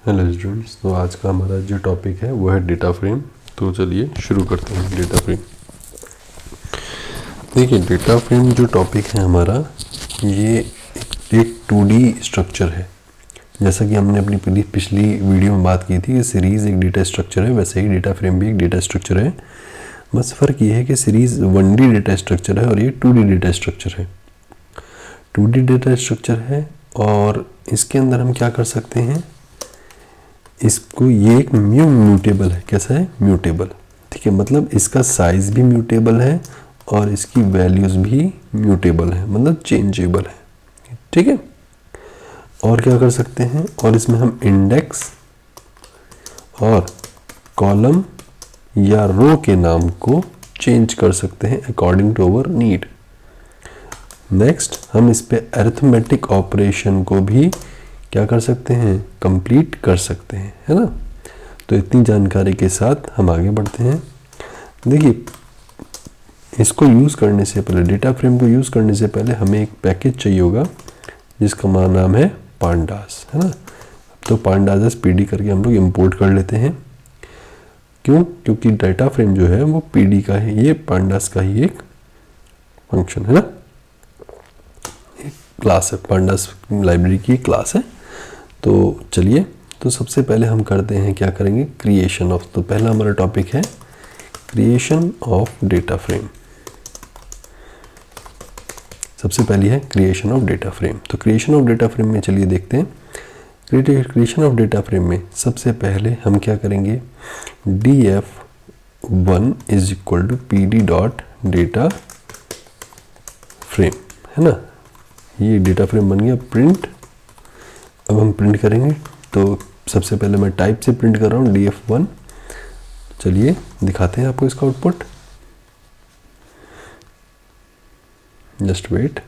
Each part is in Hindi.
हेलो स्टूडेंट्स, तो आज का हमारा जो टॉपिक है वो है डेटा फ्रेम। तो चलिए शुरू करते हैं डेटा फ्रेम। देखिए, डेटा फ्रेम जो टॉपिक है हमारा, ये एक 2D स्ट्रक्चर है। जैसा कि हमने अपनी पिछली वीडियो में बात की थी कि सीरीज़ एक डेटा स्ट्रक्चर है, वैसे ही डेटा फ्रेम भी एक डेटा स्ट्रक्चर है। बस फ़र्क ये है कि सीरीज़ 1D डेटा स्ट्रक्चर है और ये 2D डेटा स्ट्रक्चर है। 2D डेटा स्ट्रक्चर है और इसके अंदर हम क्या कर सकते हैं, इसको, ये एक म्यूटेबल है। कैसा है? म्यूटेबल। ठीक है, मतलब इसका साइज भी म्यूटेबल है और इसकी वैल्यूज़ भी म्यूटेबल है, मतलब चेंजेबल है। ठीक है, और क्या कर सकते हैं, और इसमें हम इंडेक्स और कॉलम या रो के नाम को चेंज कर सकते हैं according to our need. Next, हम इस पे अरिथमेटिक ऑपरेशन को भी क्या कर सकते हैं, कंप्लीट कर सकते हैं, है ना। तो इतनी जानकारी के साथ हम आगे बढ़ते हैं। देखिए, इसको यूज़ करने से पहले, डेटा फ्रेम को यूज़ करने से पहले हमें एक पैकेज चाहिए होगा जिसका नाम है पांडास, है ना। तो पांडास पीडी करके हम लोग इंपोर्ट कर लेते हैं। क्यों? क्योंकि डेटा फ्रेम जो है वो पीडी का है, ये पांडास का ही एक फंक्शन है ना, एक क्लास है। पांडास लाइब्रेरी की क्लास है। तो चलिए, तो सबसे पहले हम करते हैं, क्या करेंगे, क्रिएशन ऑफ। तो पहला हमारा टॉपिक है क्रिएशन ऑफ डेटा फ्रेम। सबसे पहली है क्रिएशन ऑफ डेटा फ्रेम। तो क्रिएशन ऑफ डेटा फ्रेम में चलिए देखते हैं। क्रिएशन ऑफ डेटा फ्रेम में सबसे पहले हम क्या करेंगे, df1 is equal to pd dot data frame, है ना। ये डेटा फ्रेम बन गया प्रिंट। अब हम प्रिंट करेंगे, तो सबसे पहले मैं टाइप से प्रिंट कर रहा हूँ df1। चलिए दिखाते हैं आपको इसका आउटपुट। जस्ट वेट,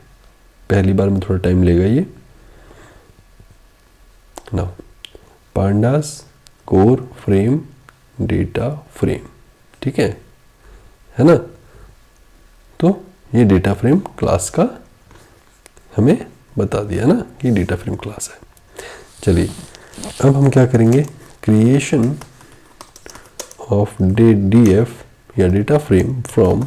पहली बार में थोड़ा टाइम लेगा ये। Now pandas core frame data frame, ठीक है ना। तो ये डेटा फ्रेम क्लास का हमें बता दिया ना कि डेटा फ्रेम क्लास है। चलिए, अब हम क्या करेंगे, क्रिएशन ऑफ df या डेटा फ्रेम फ्रॉम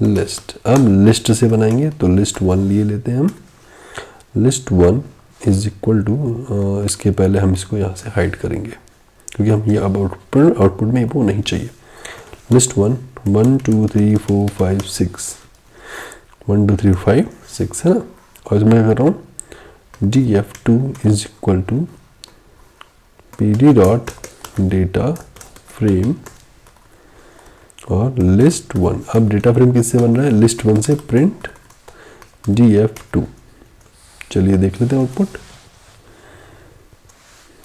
लिस्ट। अब लिस्ट से बनाएंगे, तो लिस्ट 1 लिए लेते हैं हम। लिस्ट 1 इज इक्वल टू, इसके पहले हम इसको यहाँ से हाइड करेंगे क्योंकि हम ये अब आउटपुट में वो नहीं चाहिए। लिस्ट 1 1 2 3 4 5 6 1 2 3 5 6 है ना। और इसमें क्या कर रहा हूँ, df2 is equal to pd dot data frame और लिस्ट 1। अब डेटा फ्रेम किससे बन रहा है, लिस्ट 1 से प्रिंट df2। चलिए देख लेते हैं आउटपुट,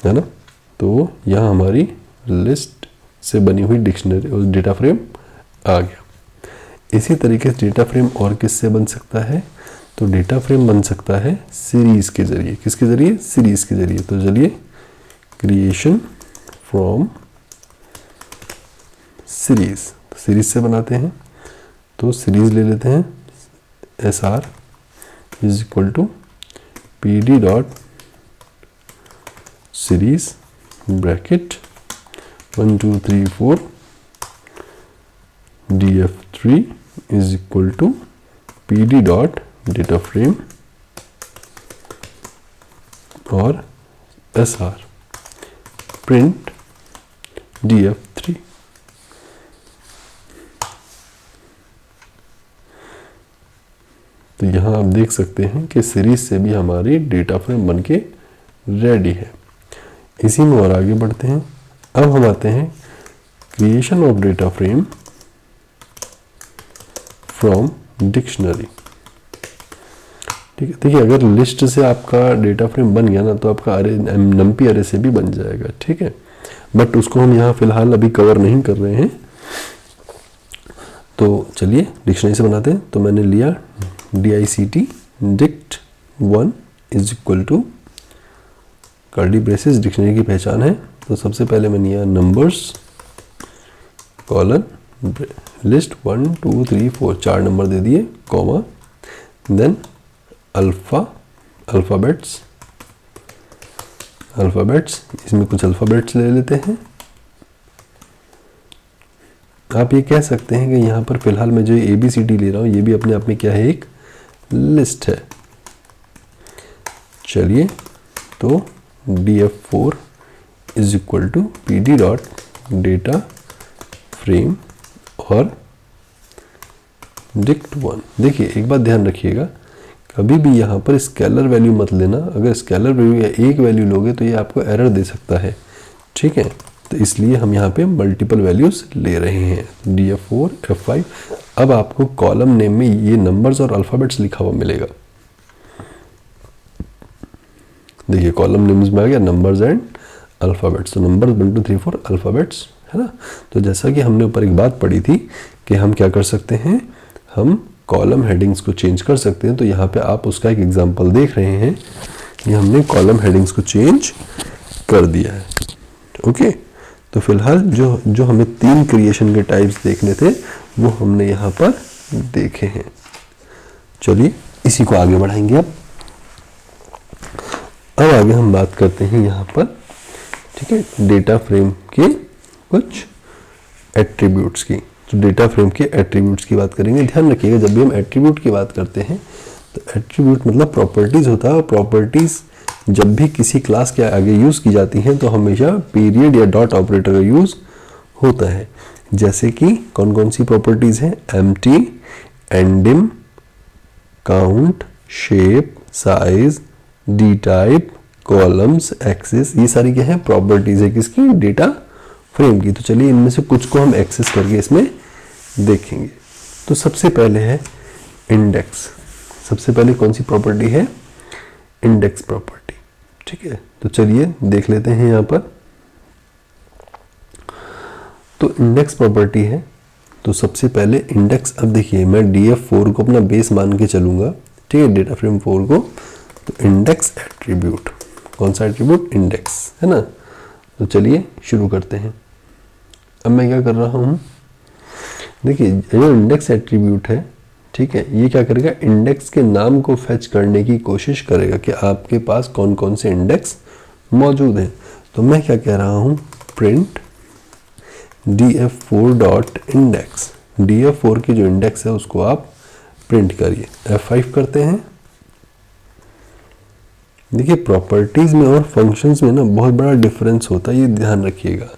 है ना। तो यहाँ हमारी लिस्ट से बनी हुई डिक्शनरी और डेटा फ्रेम आ गया। इसी तरीके से डेटा फ्रेम और किससे बन सकता है, तो डेटा फ्रेम बन सकता है सीरीज के जरिए। किसके जरिए? सीरीज के जरिए। तो चलिए, क्रिएशन फ्रॉम सीरीज, सीरीज से बनाते हैं। तो सीरीज ले लेते हैं, sr is equal to pd dot series bracket 1 2 3 4 df3 is equal to pd dot data frame और sr प्रिंट df3। तो यहाँ आप देख सकते हैं कि सीरीज से भी हमारी डेटा फ्रेम बनके रेडी है। इसी में और आगे बढ़ते हैं। अब हम आते हैं creation of data frame from dictionary. ठीक है, देखिए, अगर लिस्ट से आपका डेटा फ्रेम बन गया ना, तो आपका अरे नंपी अरे से भी बन जाएगा। ठीक है, बट उसको हम यहाँ फिलहाल अभी कवर नहीं कर रहे हैं। तो चलिए डिक्शनरी से बनाते हैं। तो मैंने लिया dict dict1 is equal to curly braces, dictionary की पहचान है। तो सबसे पहले मैंने लिया नंबर्स कॉलन लिस्ट 1 2 3 4, 4 नंबर दे दिए, कॉमा, देन अल्फाबेट्स अल्फ़ाबेट्स, इसमें कुछ अल्फ़ाबेट्स ले लेते हैं। आप ये कह सकते हैं कि यहाँ पर फिलहाल मैं जो ABCD ले रहा हूँ ये भी अपने आप में क्या है, एक लिस्ट है। चलिए, तो df4 is equal to pd dot data frame और dict1। देखिए एक बात ध्यान रखिएगा, कभी भी यहाँ पर स्केलर वैल्यू मत लेना। अगर स्केलर वैल्यू या एक वैल्यू लोगे तो ये आपको एरर दे सकता है, ठीक है। तो इसलिए हम यहाँ पे मल्टीपल वैल्यूज ले रहे हैं, df4 f5। अब आपको कॉलम नेम में ये नंबर्स और अल्फ़ाबेट्स लिखा हुआ मिलेगा। देखिए कॉलम नेम्स में आ गया नंबर्स एंड अल्फ़ाबेट्स, तो नंबर्स 1 2 3 4 अल्फ़ाबेट्स, है ना। तो जैसा कि हमने ऊपर एक बात पढ़ी थी कि हम क्या कर सकते हैं, हम कॉलम हेडिंग्स को चेंज कर सकते हैं। तो यहाँ पे आप उसका एक एग्जांपल देख रहे हैं, ये हमने कॉलम हेडिंग्स को चेंज कर दिया है। ओके, तो फिलहाल जो हमें 3 क्रिएशन के टाइप्स देखने थे वो हमने यहाँ पर देखे हैं। चलिए इसी को आगे बढ़ाएंगे। अब आगे हम बात करते हैं यहाँ पर, ठीक है, डेटा फ्रेम के कुछ एट्रीब्यूट्स की। तो डेटा फ्रेम के एट्रीब्यूट्स की बात करेंगे। ध्यान रखिएगा जब भी हम एट्रीब्यूट की बात करते हैं तो एट्रीब्यूट मतलब प्रॉपर्टीज होता है, और प्रॉपर्टीज जब भी किसी क्लास के आगे यूज की जाती हैं तो हमेशा पीरियड या डॉट ऑपरेटर का यूज होता है। जैसे कि कौन कौन सी प्रॉपर्टीज हैं, empty, ndim, count, shape, size, D type, columns, axes, ये सारी क्या है, प्रॉपर्टीज है किसकी, डेटा फ्रेम की। तो चलिए इनमें से कुछ को हम एक्सेस करके इसमें देखेंगे। तो सबसे पहले है इंडेक्स। सबसे पहले कौन सी प्रॉपर्टी है, इंडेक्स प्रॉपर्टी, ठीक है। तो चलिए देख लेते हैं यहाँ पर। तो इंडेक्स प्रॉपर्टी है, तो सबसे पहले इंडेक्स, अब देखिए मैं df4 को अपना बेस मान के चलूंगा, ठीक है, डेटा फ्रेम 4 को। तो इंडेक्स एट्रीब्यूट, कौन सा एट्रीब्यूट, इंडेक्स, है ना। तो चलिए शुरू करते हैं। अब मैं क्या कर रहा हूँ, देखिए जो इंडेक्स एट्रीब्यूट है, ठीक है, ये क्या करेगा, इंडेक्स के नाम को फेच करने की कोशिश करेगा कि आपके पास कौन कौन से इंडेक्स मौजूद हैं। तो मैं क्या कह रहा हूँ, print df4 dot index, df4 की जो इंडेक्स है उसको आप प्रिंट करिए। F5 करते हैं। देखिए प्रॉपर्टीज में और फंक्शंस में ना बहुत बड़ा डिफरेंस होता है, ये ध्यान रखिएगा।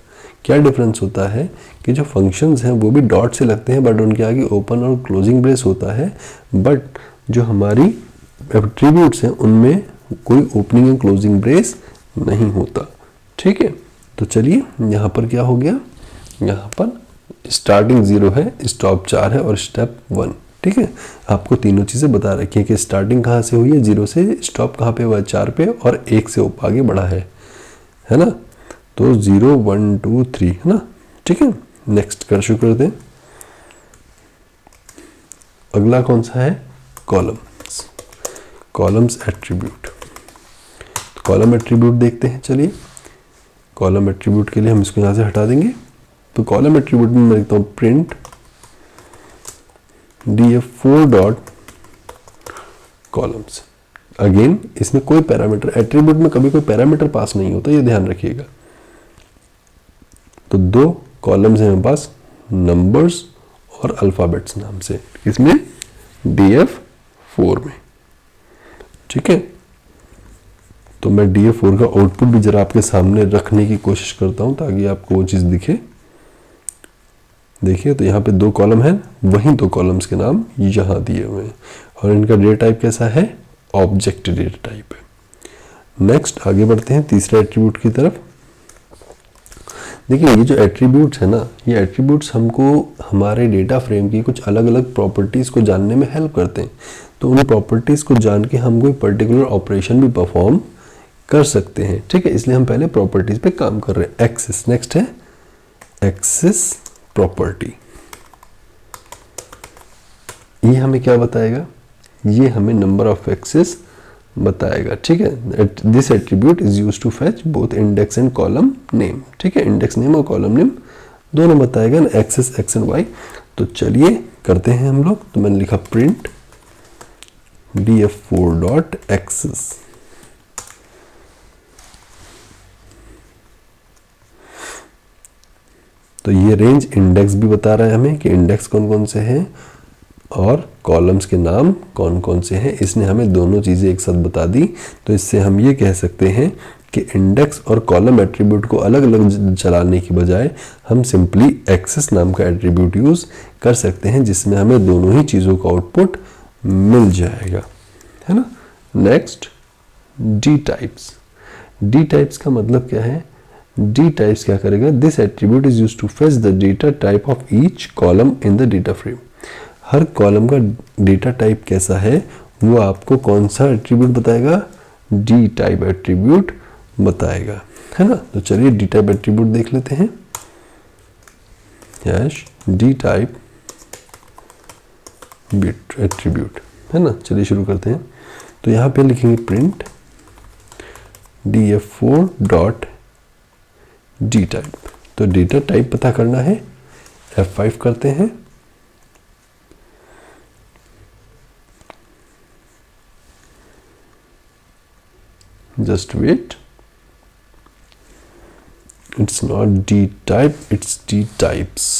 क्या डिफरेंस होता है कि जो फंक्शंस हैं वो भी डॉट से लगते हैं, बट उनके आगे ओपन और क्लोजिंग ब्रेस होता है, बट जो हमारी एट्रीब्यूट्स हैं उनमें कोई ओपनिंग एंड क्लोजिंग ब्रेस नहीं होता, ठीक है। तो चलिए यहाँ पर क्या हो गया, यहाँ पर स्टार्टिंग 0 है, स्टॉप 4 है और स्टेप 1, ठीक है। आपको तीनों चीज़ें बता रखी है कि स्टार्टिंग कहाँ से हुई है 0 से, स्टॉप कहाँ पे हुआ है 4 पे, और 1 से आगे बढ़ा है ना। तो 0 1 2 3, है ना, ठीक है। नेक्स्ट कर शुरू करते हैं। अगला कौन सा है, कॉलम्स, कॉलम्स एट्रीब्यूट। तो कॉलम एट्रीब्यूट देखते हैं। चलिए कॉलम एट्रीब्यूट के लिए हम इसको यहाँ से हटा देंगे। तो कॉलम एट्रीब्यूट में मैं लिखता हूँ print df4 dot columns. Again इसमें कोई पैरामीटर, एट्रीब्यूट में कभी कोई पैरामीटर पास नहीं होता, ये ध्यान रखिएगा। तो 2 कॉलम्स हैं मेरे पास, नंबर्स और अल्फाबेट्स नाम से, इसमें df4 में, ठीक है। तो मैं df4 का आउटपुट भी जरा आपके सामने रखने की कोशिश करता हूं ताकि आपको वो चीज दिखे। देखिए तो यहाँ पे 2 कॉलम है, वहीं 2 कॉलम्स के नाम यहाँ दिए हुए हैं, और इनका डेटा टाइप कैसा है, ऑब्जेक्ट डेटा टाइप है। नेक्स्ट आगे बढ़ते हैं तीसरे एट्रीब्यूट की तरफ। देखिए ये जो एट्रीब्यूट्स है ना, ये एट्रीब्यूट्स हमको हमारे डेटा फ्रेम की कुछ अलग अलग प्रॉपर्टीज को जानने में हेल्प करते हैं। तो उन प्रॉपर्टीज को जान के हम कोई पर्टिकुलर ऑपरेशन भी परफॉर्म कर सकते हैं, ठीक है। इसलिए हम पहले प्रॉपर्टीज पे काम कर रहे हैं। एक्सेस, नेक्स्ट है एक्सेस प्रॉपर्टी। ये हमें क्या बताएगा, ये हमें नंबर ऑफ एक्सेस बताएगा, ठीक है। This attribute is use to fetch both index and column name, ठीक है। इंडेक्स नेम और कॉलम नेम दोनों बताएगा ना, एक्सेस एक्स एंड वाई। तो चलिए करते हैं हम लोग। तो मैंने लिखा प्रिंट df4 डॉट एक्सेस। तो ये रेंज इंडेक्स भी बता रहा है हमें कि इंडेक्स कौन कौन से हैं और कॉलम्स के नाम कौन कौन से हैं। इसने हमें दोनों चीज़ें एक साथ बता दी। तो इससे हम ये कह सकते हैं कि इंडेक्स और कॉलम एट्रीब्यूट को अलग अलग चलाने की बजाय हम सिंपली एक्सेस नाम का एट्रीब्यूट यूज़ कर सकते हैं, जिसमें हमें दोनों ही चीज़ों का आउटपुट मिल जाएगा, है ना। Next, D types. D types का मतलब क्या है? डी टाइप्स क्या करेगा? This attribute is used to fetch the data type of each column in the data frame. हर कॉलम का डेटा टाइप कैसा है वो आपको कौन सा एट्रीब्यूट बताएगा? डी टाइप एट्रीब्यूट बताएगा, है ना। तो चलिए डी टाइप एट्रीब्यूट देख लेते हैं। यस, डी टाइप एट्रीब्यूट, है ना। चलिए शुरू करते हैं। तो यहाँ पे लिखेंगे print df4 dot D type. तो डेटा टाइप पता करना है, F5 करते हैं। Just wait, it's not D type, it's D types.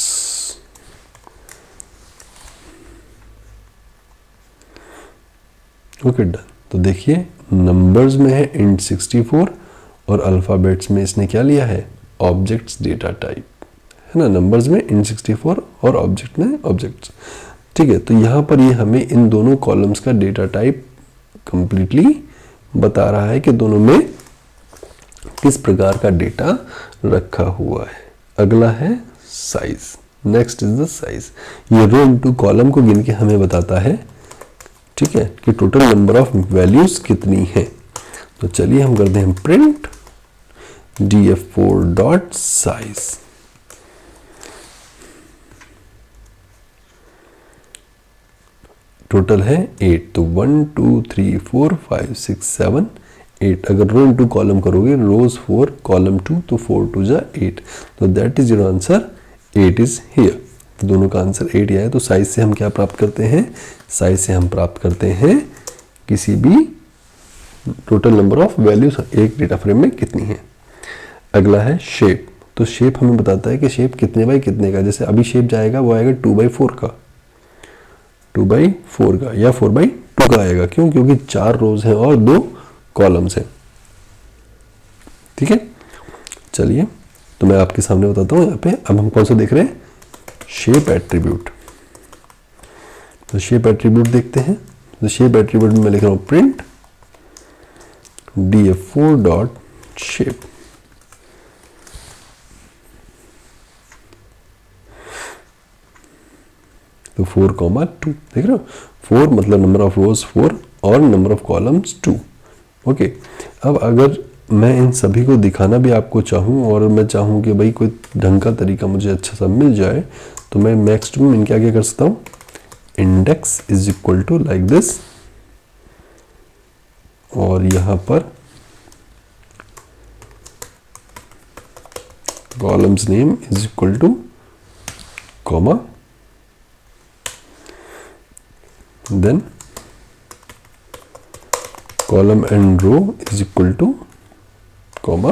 Okay done. तो देखिए नंबर्स में है int 64 और अल्फाबेट्स में इसने क्या लिया है? ऑब्जेक्ट्स डेटा टाइप, है ना। नंबर्स में int 64 और ऑब्जेक्ट में ऑब्जेक्ट्स, ठीक है। तो यहाँ पर ये हमें इन दोनों कॉलम्स का डेटा टाइप कंप्लीटली बता रहा है कि दोनों में किस प्रकार का डेटा रखा हुआ है। अगला है size. Next is the size. ये रो इनटू कॉलम को गिन के हमें बताता है, ठीक है, कि टोटल नंबर ऑफ वैल्यूज कितनी है। तो चलिए हम करते हैं print df4 dot size. Total है 8। तो 1 2 3 4 5 6 7 8। अगर रो इनटू कॉलम करोगे, रोज 4 कॉलम 2, तो 4 2 जा 8। तो that is your answer, 8 is here. तो दोनों का आंसर 8 ही आया। तो साइज से हम क्या प्राप्त करते हैं? साइज से हम प्राप्त करते हैं किसी भी टोटल नंबर ऑफ वैल्यूज एक डेटा फ्रेम में कितनी है। अगला है शेप। तो शेप हमें बताता है कि शेप कितने बाई कितने का। जैसे अभी शेप जाएगा वो आएगा 2/4 का, 2/4 का या 4/2 का आएगा। क्यों? क्योंकि 4 रोज हैं और 2 कॉलम्स हैं, ठीक है। चलिए तो मैं आपके सामने बताता हूँ यहाँ पे। अब हम कौन सा देख रहे हैं? Shape attribute. तो शेप एट्रीब्यूट देखते हैं। तो शेप एट्रीब्यूट में मैं लिख रहा हूँ प्रिंट df4 डॉट शेप। तो 4,2 देख रहे हो? 4 मतलब नंबर ऑफ रोज 4 और नंबर ऑफ कॉलम्स 2। ओके। अब अगर मैं इन सभी को दिखाना भी आपको चाहूँ और मैं चाहूँ कि भाई कोई ढंग का तरीका मुझे अच्छा सा मिल जाए, तो मैं नेक्स्ट में इनके आगे कर सकता हूँ index is equal to like this, और यहाँ पर columns name is equal to comma, then column and row is equal to comma,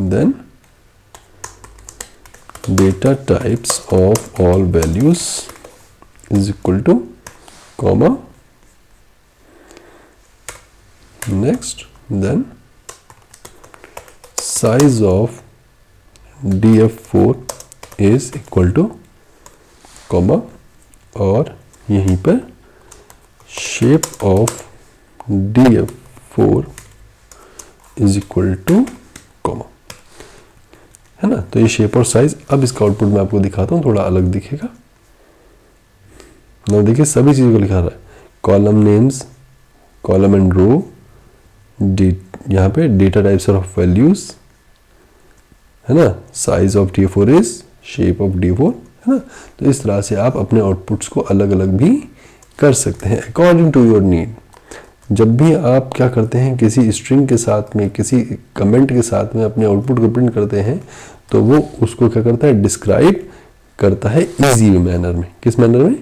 then data types of all values is equal to comma, next then size of df4 is equal to comma, और यहीं पर shape of df4 is equal to comma, है ना। तो ये शेप और साइज। अब इसका आउटपुट मैं आपको दिखाता हूँ, थोड़ा अलग दिखेगा ना। देखिए सभी चीज़ों को लिखा रहा है, कॉलम नेम्स, कॉलम एंड रो, यहाँ पे डेटा टाइप्स ऑफ वैल्यूज, है ना। Size of df4 is shape of df4, है ना। तो इस तरह से आप अपने आउटपुट्स को अलग अलग भी कर सकते हैं अकॉर्डिंग टू योर नीड। जब भी आप क्या करते हैं, किसी स्ट्रिंग के साथ में, किसी कमेंट के साथ में अपने आउटपुट को प्रिंट करते हैं, तो वो उसको क्या करता है? डिस्क्राइब करता है इजी मैनर में। किस मैनर में?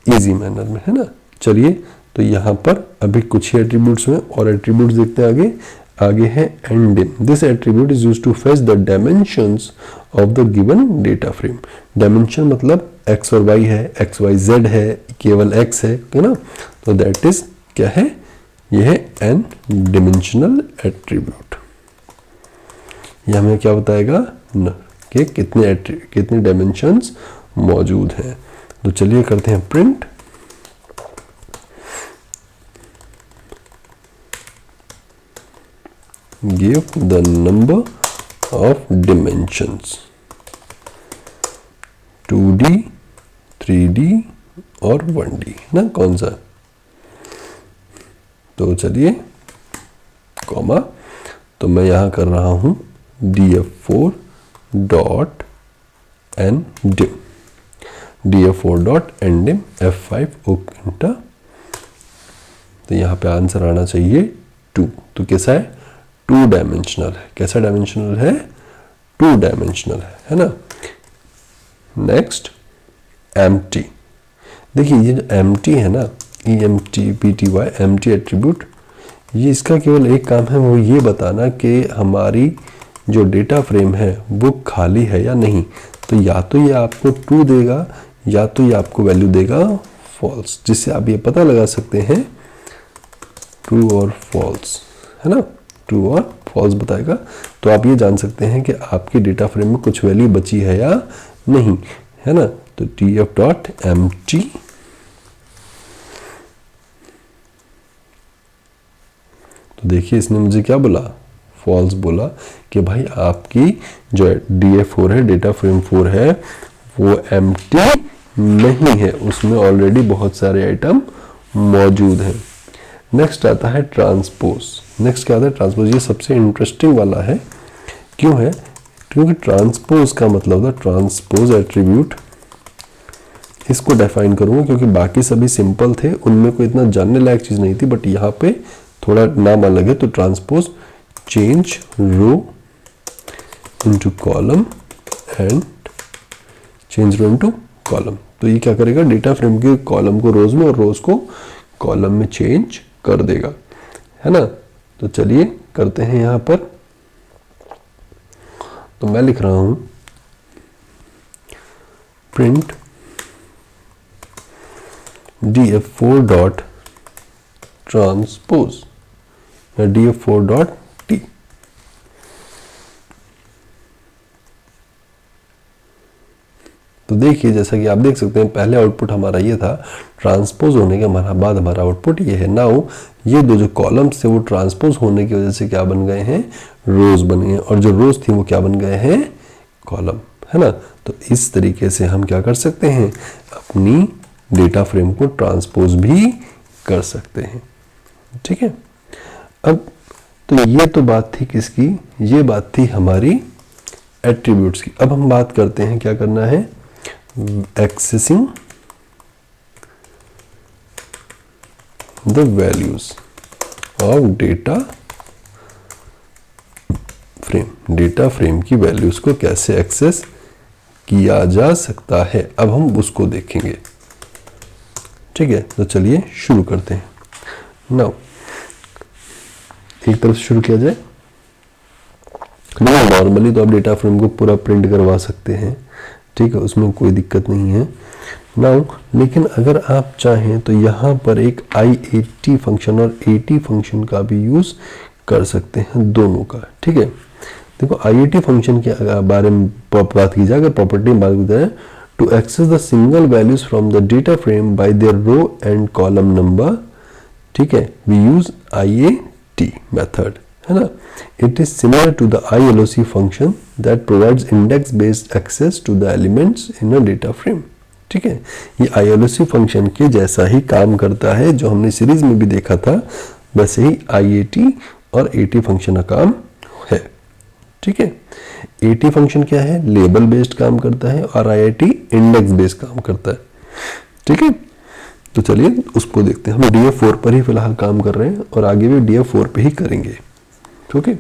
इजी मैनर में, है ना। चलिए तो यहाँ पर अभी कुछ ही एट्रीब्यूट्स हुए और एट्रीब्यूट्स देखते हैं आगे। आगे है endim. This attribute is used to fetch the dimensions of the given data frame. Dimension मतलब x और y है, x y z है, केवल x है ना, तो that is क्या है, यह है n dimensional attribute. यह हमें क्या बताएगा न कि कितने dimensions मौजूद हैं. तो चलिए करते हैं print. Give the number of dimensions 2D, 3D और 1D ना, कौन सा. तो चलिए कॉमा, तो मैं यहां कर रहा हूं df4 dot ndim, df4 dot ndim f5 okay. तो यहां पे आंसर आना चाहिए 2. तो कैसा है, 2 डायमेंशनल है. कैसा डायमेंशनल है, 2 डायमेंशनल है ना. Next empty. देखिए ये जो एम्प्टी है ना, EMPTY एम्प्टी एट्रीब्यूट, ये इसका केवल एक काम है, वो ये बताना कि हमारी जो डेटा फ्रेम है वो खाली है या नहीं. तो या तो ये आपको ट्रू देगा या तो ये आपको वैल्यू देगा फॉल्स, जिससे आप ये पता लगा सकते हैं ट्रू और फॉल्स है ना. ट्रू और फॉल्स बताएगा, तो आप ये जान सकते हैं कि आपकी डेटा फ्रेम में कुछ वैल्यू बची है या नहीं है ना. तो df.empty तो देखिए इसने मुझे क्या बोला, फॉल्स बोला कि भाई आपकी जो DF4 है, डेटा फ्रेम 4 है, वो एम्प्टी नहीं है, उसमें ऑलरेडी बहुत सारे आइटम मौजूद हैं. नेक्स्ट आता है ट्रांसपोज. नेक्स्ट क्या आता है, ट्रांसपोज. ये सबसे इंटरेस्टिंग वाला है. क्यों है, क्योंकि ट्रांसपोज का मतलब था ट्रांसपोज एट्रीब्यूट. इसको डिफाइन करूंगा क्योंकि बाकी सभी सिंपल थे, उनमें कोई इतना जानने लायक चीज नहीं थी, बट यहाँ पे थोड़ा नाम अलग है. तो transpose change row into column and change row into column. तो ये क्या करेगा, डेटा फ्रेम के कॉलम को रोज में और रोज को कॉलम में चेंज कर देगा है ना. तो चलिए करते हैं यहां पर. तो मैं लिख रहा हूं प्रिंट df4 डॉट ट्रांसपोज या df4 डॉट t. तो देखिए जैसा कि आप देख सकते हैं, पहले आउटपुट हमारा ये था, ट्रांसपोज होने के बाद हमारा आउटपुट ये है. नाउ ये दो जो कॉलम्स थे वो ट्रांसपोज होने की वजह से क्या बन गए हैं, रोज बन गए, और जो रोज थी वो क्या बन गए हैं, कॉलम है ना. तो इस तरीके से हम क्या कर सकते हैं, अपनी डेटा फ्रेम को ट्रांसपोज भी कर सकते हैं. ठीक है. अब तो ये तो बात थी किसकी, ये बात थी हमारी एट्रीब्यूट्स की. अब हम बात करते हैं क्या करना है, accessing the values of data frame. Data frame की वैल्यूज को कैसे एक्सेस किया जा सकता है, अब हम उसको देखेंगे. ठीक है. तो चलिए शुरू करते हैं. नाउ एक तरफ से शुरू किया जाए. नॉर्मली तो आप डेटा फ्रेम को पूरा प्रिंट करवा सकते हैं, ठीक है, उसमें कोई दिक्कत नहीं है. नाउ लेकिन अगर आप चाहें तो यहाँ पर एक IAT फंक्शन और AT फंक्शन का भी यूज कर सकते हैं, दोनों का. ठीक है. देखो IAT फंक्शन के बारे में बात की जाए, अगर प्रॉपर्टी में बात की जाए, to access the single values from the data frame by their row and column number. ठीक है, वी यूज IAT मेथड है ना. It is similar to the ILOC function that provides index-based access to the elements in a data frame. ठीक है. ये ILOC फंक्शन के जैसा ही काम करता है, जो हमने सीरीज में भी देखा था, वैसे ही IAT और AT फंक्शन का काम है. ठीक है. AT फंक्शन क्या है, लेबल बेस्ड काम करता है, और IAT इंडेक्स बेस्ड काम करता है. ठीक है. तो चलिए उसको देखते हैं. हम DF4 पर ही फिलहाल काम कर रहे हैं और आगे भी DF4 पे ही करेंगे. ओके.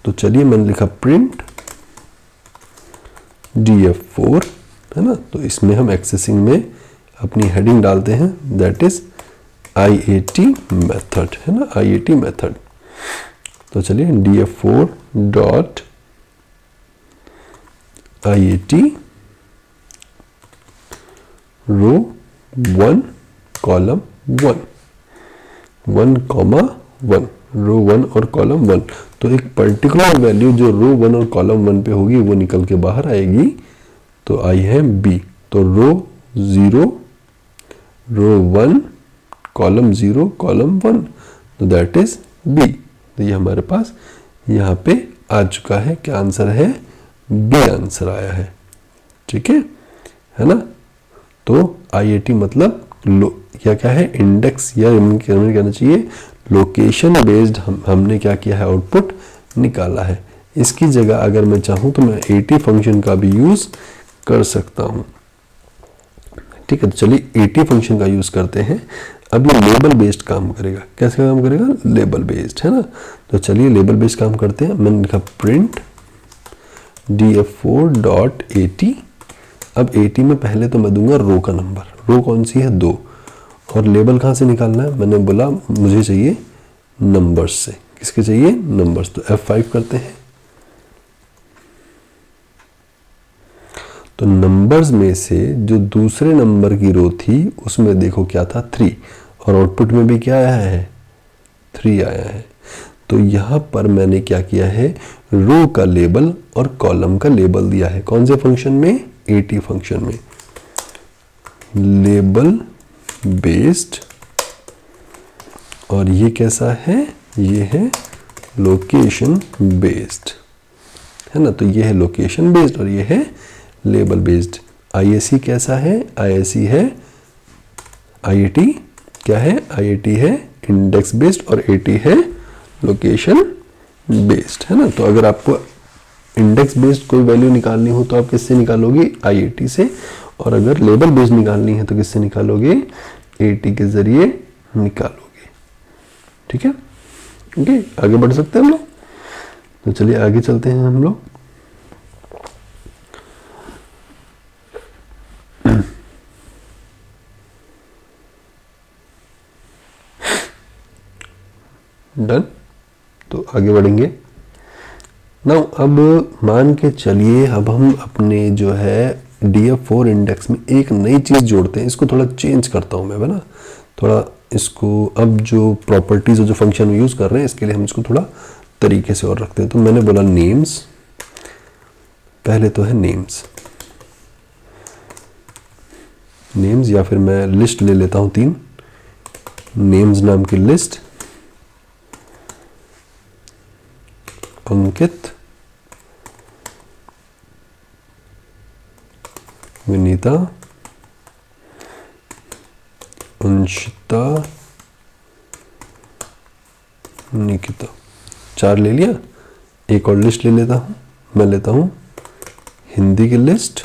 तो चलिए मैंने लिखा प्रिंट DF4 है ना. तो इसमें हम एक्सेसिंग में अपनी हेडिंग डालते हैं, दैट इज IAT मेथड है ना, IAT मेथड. तो चलिए df4 डॉट IAT रो 1 कॉलम 1 1 कॉमा 1 रो 1 और कॉलम 1। तो एक पर्टिकुलर वैल्यू जो रो 1 और कॉलम 1 पे होगी वो निकल के बाहर आएगी, तो आई है B। तो रो 0 रो 1 कॉलम 0 कॉलम 1, तो दैट इज B। तो ये हमारे पास यहाँ पे आ चुका है। क्या आंसर है? B आंसर आया है। ठीक है ना। तो IAT मतलब या क्या है, इंडेक्स, या हमें कहना चाहिए लोकेशन बेस्ड हमने क्या किया है, आउटपुट निकाला है। इसकी जगह अगर मैं चाहूँ तो मैं AT फंक्शन का भी यूज कर सकता हूँ। ठीक है, तो चलिए AT फंक्शन का यूज करते हैं। अब ये लेबल बेस्ड काम करेगा। कैसे काम करेगा? लेबल बेस्ड, है ना। तो चलिए लेबल बेस्ड काम करते हैं। मैंने लिखा प्रिंट df4 डॉट AT। अब AT में पहले तो मैं दूंगा रो का नंबर। रो कौन सी है? 2। और लेबल कहाँ से निकालना है? मैंने बोला मुझे चाहिए नंबर्स से। किसके चाहिए? नंबर्स। तो F5 करते हैं। तो नंबर्स में से जो दूसरे नंबर की रो थी उसमें देखो क्या था? 3। और आउटपुट में भी क्या आया है? 3 आया है। तो यहाँ पर मैंने क्या किया है? रो का लेबल और कॉलम का लेबल दिया है। कौन से फंक्शन में? AT फंक्शन में। लेबल बेस्ड, और ये कैसा है? ये है लोकेशन बेस्ड, है ना। तो ये है लोकेशन बेस्ड और ये है लेबल बेस्ड। IAC कैसा है? IAC है IAT क्या है? IAT है इंडेक्स बेस्ड और AT है लोकेशन बेस्ड, है ना। तो अगर आपको इंडेक्स बेस्ड कोई वैल्यू निकालनी हो तो आप किससे निकालोगे? IAT से। और अगर लेबल बेस्ड निकालनी है तो किससे निकालोगे? AT के जरिए निकालोगे। ठीक है, ओके, आगे बढ़ सकते हैं हम लोग। तो चलिए आगे चलते हैं हम लोग। डन। तो आगे बढ़ेंगे ना। अब मान के चलिए अब हम अपने जो है df4 इंडेक्स में एक नई चीज़ जोड़ते हैं। इसको थोड़ा चेंज करता हूँ मैं, है ना। थोड़ा इसको अब जो प्रॉपर्टीज और जो फंक्शन यूज़ कर रहे हैं इसके लिए हम इसको थोड़ा तरीके से और रखते हैं। तो मैंने बोला नेम्स, पहले तो है नेम्स। नेम्स या फिर मैं लिस्ट ले लेता हूँ 3 नेम्स नाम की लिस्ट। अंकित, विनीता, अंशिता, निकिता। 4 ले लिया। एक और लिस्ट ले लेता हूँ। मैं लेता हूँ हिंदी की लिस्ट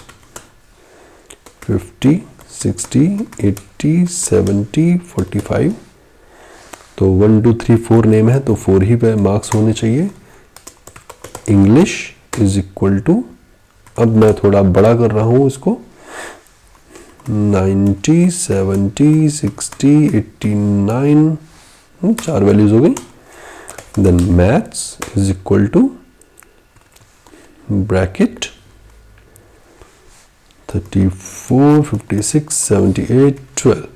50, 60, 80, 70, 45। तो 1, 2, 3, 4 नेम है तो 4 ही पे मार्क्स होने चाहिए। इंग्लिश इज इक्वल टू, अब मैं थोड़ा बड़ा कर रहा हूँ इसको, 90, 70, 60, 89, 4 वैल्यूज हो गई। Then maths is equal to bracket 34, 56, 78, 12।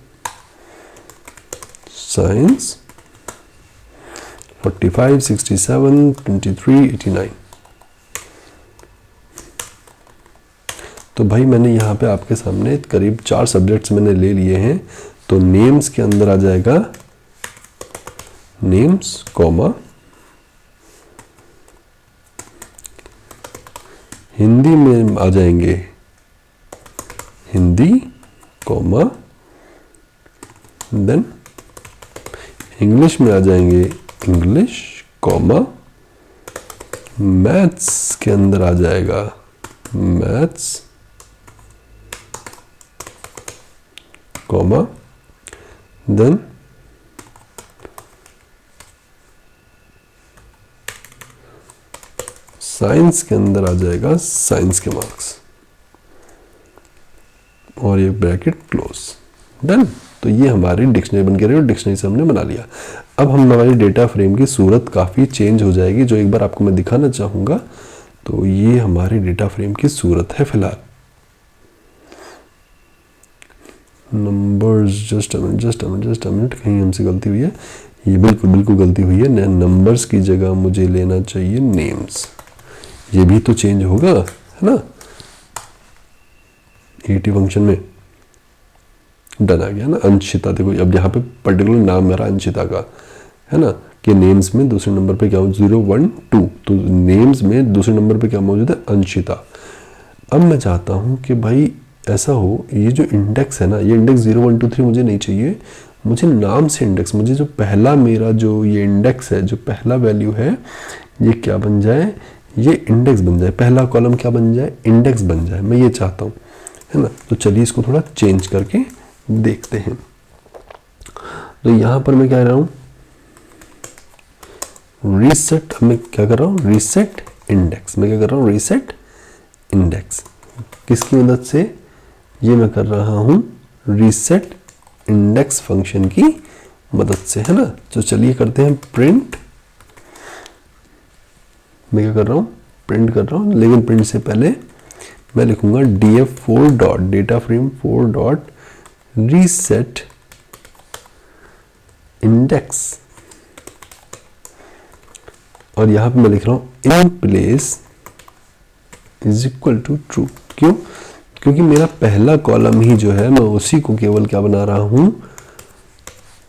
Science 45, 67, 23, 89। तो भाई मैंने यहाँ पे आपके सामने करीब 4 सब्जेक्ट्स मैंने ले लिए हैं। तो नेम्स के अंदर आ जाएगा नेम्स कॉमा, हिंदी में आ जाएंगे हिंदी कॉमा, देन इंग्लिश में आ जाएंगे इंग्लिश कॉमा, मैथ्स के अंदर आ जाएगा मैथ्स कॉमा, देन साइंस के अंदर आ जाएगा साइंस के मार्क्स, और ये ब्रैकेट क्लोज। डन। तो ये हमारी डिक्शनरी बन के रही है और डिक्शनरी से हमने बना लिया। अब हम हमारी डेटा फ्रेम की सूरत काफ़ी चेंज हो जाएगी, जो एक बार आपको मैं दिखाना चाहूँगा। तो ये हमारी डेटा फ्रेम की सूरत है फिलहाल। नंबर्स, जस्ट अ मिनट, कहीं हमसे गलती हुई है। ये बिल्कुल गलती हुई है। नंबर्स की जगह मुझे लेना चाहिए नेम्स। ये भी तो चेंज होगा, है ना। ईटी फंक्शन में डन आ गया ना। अंशिता, देखो अब यहाँ पे पर्टिकुलर नाम मेरा अंशिता का है ना, कि नेम्स में दूसरे नंबर पे क्या हो, 0 1 2, तो नेम्स में दूसरे नंबर पे क्या मौजूद है, अंशिता। अब मैं चाहता हूँ कि भाई ऐसा हो, ये जो इंडेक्स है ना, ये इंडेक्स 0 1 2 3 मुझे नहीं चाहिए, मुझे नाम से इंडेक्स, मुझे जो पहला मेरा जो ये इंडेक्स है, जो पहला वैल्यू है, ये क्या बन जाए, ये इंडेक्स बन जाए, पहला कॉलम क्या बन जाए, इंडेक्स बन जाए। मैं ये चाहता हूँ, है ना। तो चलिए इसको थोड़ा चेंज करके देखते हैं। तो यहाँ पर मैं क्या कर रहा हूँ, रीसेट, मैं क्या कर रहा हूँ, रीसेट इंडेक्स। मैं क्या कर रहा हूँ, रीसेट इंडेक्स। किसकी मदद से, ये मैं कर रहा हूँ रीसेट इंडेक्स फंक्शन की मदद से, है ना। तो चलिए करते हैं प्रिंट। मैं क्या कर रहा हूँ, प्रिंट कर रहा हूँ, लेकिन प्रिंट से पहले मैं लिखूंगा df4 dot data frame 4 dot reset index, और यहां पे मैं लिख रहा हूं in place is equal to true. क्यों, क्योंकि मेरा पहला कॉलम ही जो है, मैं उसी को केवल क्या बना रहा हूं,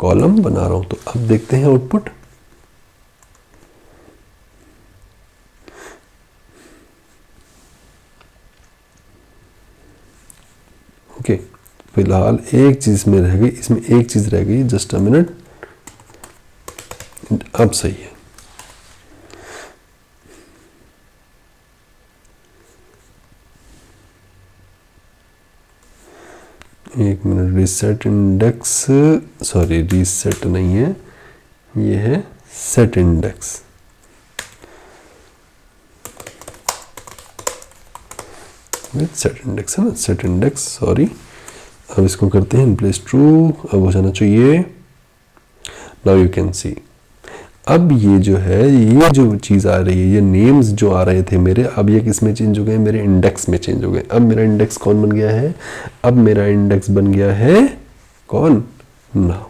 कॉलम बना रहा हूं। तो अब देखते हैं आउटपुट। ओके, फिलहाल एक चीज में रह गई, इसमें एक चीज रह गई, जस्ट अ मिनट। अब सही है। एक minute, reset index, sorry reset नहीं है, ये है सेट इंडेक्स। सेट इंडेक्स है ना, सेट इंडेक्स, सॉरी। अब इसको करते हैं इन प्लेस ट्रू। अब हो जाना चाहिए, नाउ यू कैन सी। अब ये जो है, ये जो चीज़ आ रही है, ये नेम्स जो आ रहे थे मेरे, अब ये किस में चेंज हो गए, मेरे इंडेक्स में चेंज हो गए। अब मेरा इंडेक्स कौन बन गया है, अब मेरा इंडेक्स बन गया है कौन, नाम।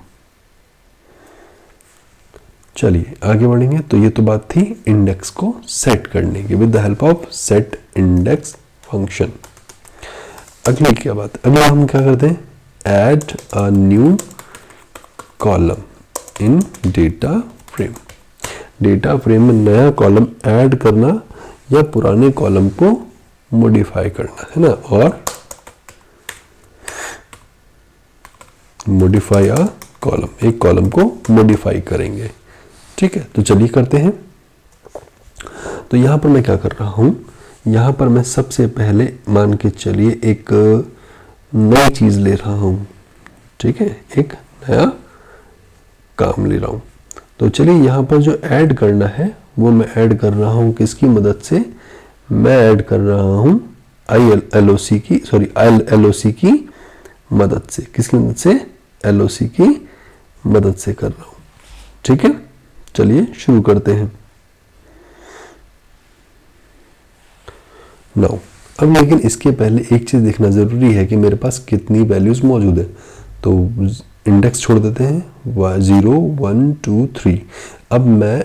चलिए आगे बढ़ेंगे। तो ये तो बात थी इंडेक्स को सेट करने की with the help of set index function. अगली क्या बात, अगला हम क्या करते हैं, add a new column in data frame. Data frame में नया कॉलम ऐड करना या पुराने कॉलम को मॉडिफाई करना, है ना। और मॉडिफाई अ कॉलम, एक कॉलम को मॉडिफाई करेंगे, ठीक है। तो चलिए करते हैं। तो यहां पर मैं क्या कर रहा हूं, यहां पर मैं सबसे पहले मान के चलिए एक नई चीज ले रहा हूं, ठीक है, एक नया काम ले रहा हूं। तो चलिए यहाँ पर जो ऐड करना है वो मैं ऐड कर रहा हूँ किसकी मदद से, मैं ऐड कर रहा हूँ LOC की, सॉरी LOC की मदद से। किसकी मदद से, LOC की मदद से कर रहा हूँ, ठीक है। चलिए शुरू करते हैं। नाउ अब लेकिन इसके पहले एक चीज़ देखना ज़रूरी है कि मेरे पास कितनी वैल्यूज़ मौजूद है। तो इंडेक्स छोड़ देते हैं, 0 1 2 3। अब मैं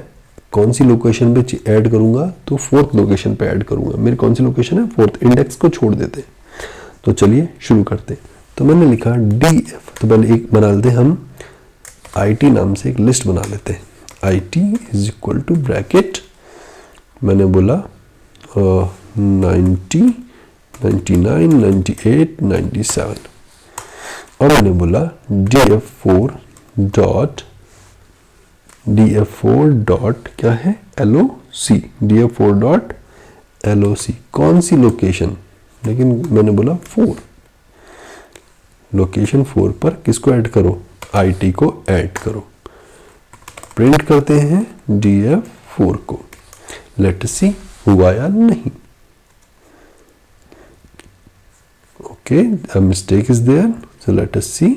कौन सी लोकेशन पे ऐड करूंगा, तो फोर्थ लोकेशन पे ऐड करूंगा। मेरी कौन सी लोकेशन है, फोर्थ। इंडेक्स को छोड़ देते हैं। तो चलिए शुरू करते हैं। तो मैंने लिखा DF, तो पहले एक बना लेते हैं हम, IT नाम से एक लिस्ट बना लेते हैं। IT is equal to bracket, मैंने बोला 90 99 98 97, और मैंने बोला df4 डॉट क्या है, LOC, df4 डॉट LOC। कौन सी लोकेशन, लेकिन मैंने बोला 4, लोकेशन 4 पर किसको ऐड करो, IT को ऐड करो। प्रिंट करते हैं df4 को, लेट सी हुआ या नहीं। Okay, a mistake is there, so let us see।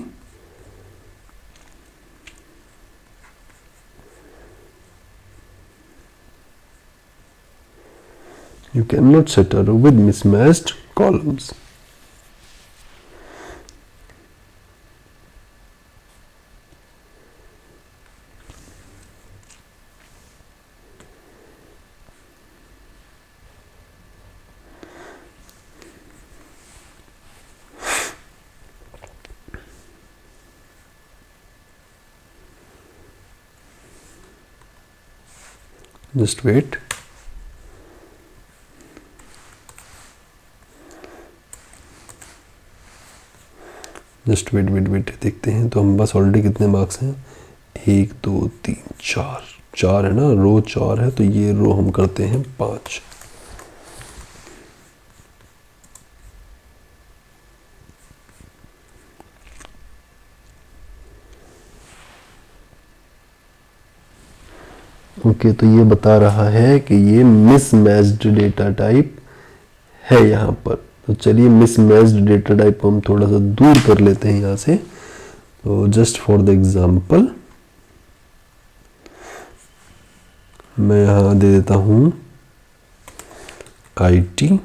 You cannot set a row with mismatched columns. Just wait. Just wait देखते हैं। तो हम पास ऑलरेडी कितने मार्क्स हैं, 1 2 3 4 है ना, रो 4 है, तो ये रो हम करते हैं 5। ओके तो ये बता रहा है कि ये मिसमैच्ड डेटा टाइप है यहाँ पर। तो चलिए मिसमैच्ड डेटा टाइप को हम थोड़ा सा दूर कर लेते हैं यहाँ से। तो जस्ट फॉर द एग्जांपल मैं यहाँ दे देता हूँ IT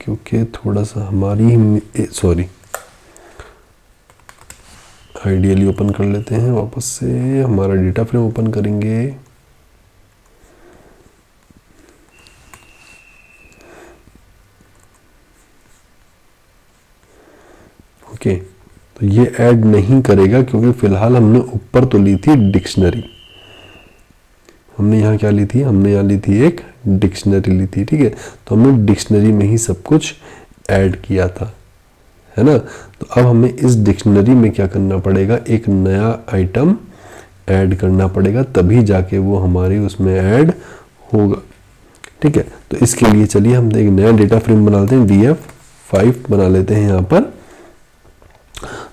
ओके थोड़ा सा हमारी सॉरी आइडियली ओपन कर लेते हैं वापस से, हमारा डेटा फ्रेम ओपन करेंगे। ओके तो ये ऐड नहीं करेगा क्योंकि फिलहाल हमने ऊपर तो ली थी डिक्शनरी। हमने यहाँ क्या ली थी, हमने यहाँ ली थी एक डिक्शनरी ली थी, ठीक है। तो हमने डिक्शनरी में ही सब कुछ ऐड किया था, है ना। तो अब हमें इस डिक्शनरी में क्या करना पड़ेगा, एक नया आइटम ऐड करना पड़ेगा, तभी जाके वो हमारी उसमें ऐड होगा, ठीक है। तो इसके लिए चलिए हम एक नया डेटा फ्रेम बना लेते हैं, DF5 बना लेते हैं यहाँ पर।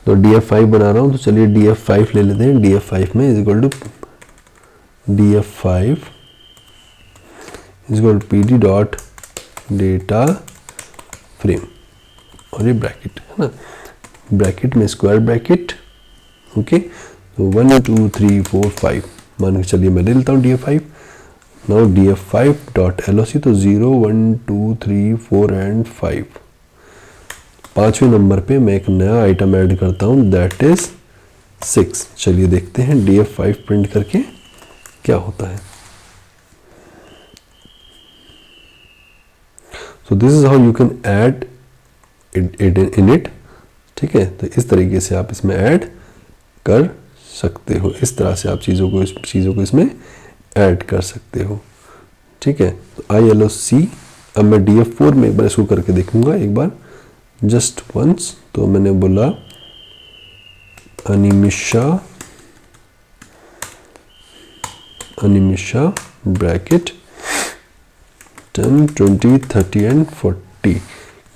तो DF5 बना रहा हूँ, तो चलिए DF5 ले लेते हैं। DF5 में is equal to DF5 is equal to PD dot data frame, और ये ब्रैकेट है ना, ब्रैकेट में स्क्वायर ब्रैकेट, ओके। तो 1 2 3 4 5 मान के चलिए मैं ले लेता हूँ DF5। Now DF5 dot LOC, तो 0 1 2 3 4 एंड 5, 5वें नंबर पे मैं एक नया आइटम ऐड करता हूँ, दैट इज 6। चलिए देखते हैं DF5 प्रिंट करके क्या होता है। So this is how you can add in it, ठीक है। तो इस तरीके से आप इसमें ऐड कर सकते हो, इस तरह से आप चीज़ों को इसमें ऐड कर सकते हो, ठीक है। तो ILOC, अब मैं DF4 में एक बार इसको करके देखूंगा एक बार, जस्ट वंस। तो मैंने बोला अनिमिशा ब्रैकेट 10 20 30 एंड 40,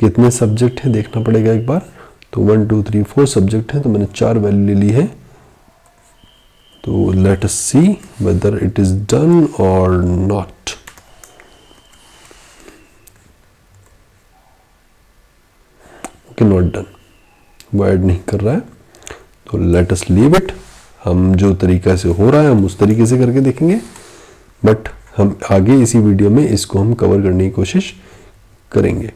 कितने सब्जेक्ट है देखना पड़ेगा एक बार। तो 1 2 3 4 सब्जेक्ट है, तो मैंने 4 वैल्यू ले ली है। तो let us see whether it is done और नॉट। ओके नॉट डन, वो ऐड नहीं कर रहा है, तो लेट अस लीव इट। हम जो तरीका से हो रहा है हम उस तरीके से करके देखेंगे, बट हम आगे इसी वीडियो में इसको हम कवर करने की कोशिश करेंगे।